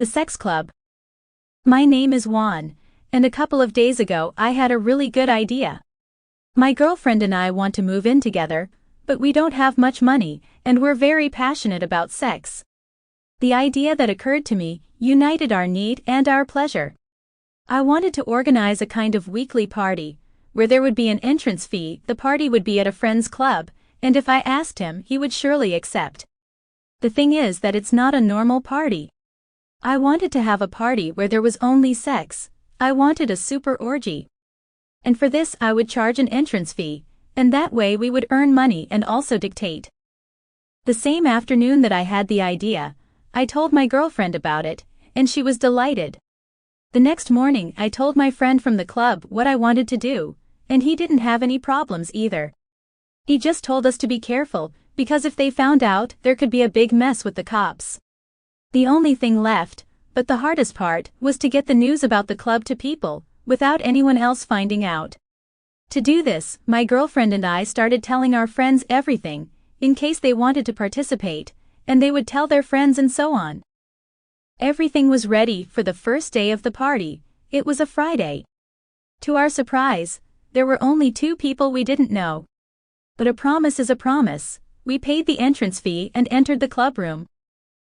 The Sex Club. My name is Juan, and a couple of days ago I had a really good idea. My girlfriend and I want to move in together, but we don't have much money, and we're very passionate about sex. The idea that occurred to me united our need and our pleasure. I wanted to organize a kind of weekly party, where there would be an entrance fee. The party would be at a friend's club, and if I asked him, he would surely accept. The thing is that it's not a normal party. I wanted to have a party where there was only sex. I wanted a super orgy. And for this I would charge an entrance fee, and that way we would earn money and also dictate. The same afternoon that I had the idea, I told my girlfriend about it, and she was delighted. The next morning I told my friend from the club what I wanted to do, and he didn't have any problems either. He just told us to be careful, because if they found out, there could be a big mess with the cops. The only thing left, but the hardest part, was to get the news about the club to people, without anyone else finding out. To do this, my girlfriend and I started telling our friends everything, in case they wanted to participate, and they would tell their friends and so on. Everything was ready for the first day of the party. It was a Friday. To our surprise, there were only 2 people we didn't know. But a promise is a promise. We paid the entrance fee and entered the club room.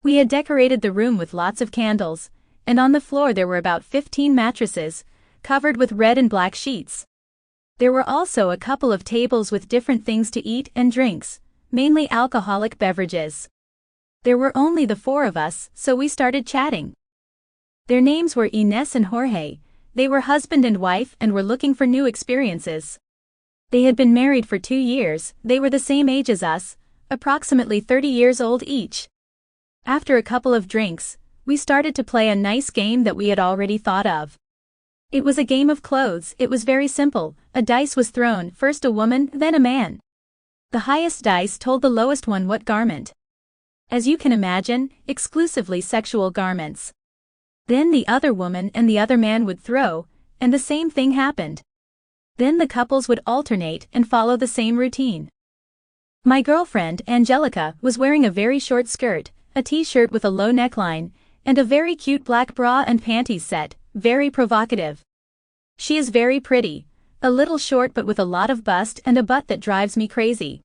We had decorated the room with lots of candles, and on the floor there were about 15 mattresses, covered with red and black sheets. There were also a couple of tables with different things to eat and drinks, mainly alcoholic beverages. There were only the 4 of us, so we started chatting. Their names were Ines and Jorge. They were husband and wife and were looking for new experiences. They had been married for 2 years. They were the same age as us, approximately 30 years old each. After a couple of drinks, we started to play a nice game that we had already thought of. It was a game of clothes. It was very simple. A dice was thrown, first a woman, then a man. The highest dice told the lowest one what garment. As you can imagine, exclusively sexual garments. Then the other woman and the other man would throw, and the same thing happened. Then the couples would alternate and follow the same routine. My girlfriend, Angelica, was wearing a very short skirt, a t-shirt with a low neckline, and a very cute black bra and panties set, very provocative. She is very pretty, a little short but with a lot of bust and a butt that drives me crazy.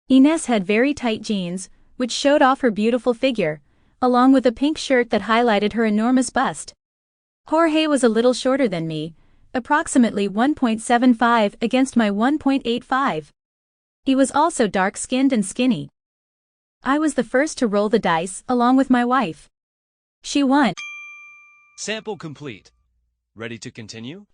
Ines had very tight jeans, which showed off her beautiful figure, along with a pink shirt that highlighted her enormous bust. Jorge was a little shorter than me, approximately 1.75 against my 1.85. He was also dark-skinned and skinny. I was the first to roll the dice, along with my wife. She won. Sample complete. Ready to continue?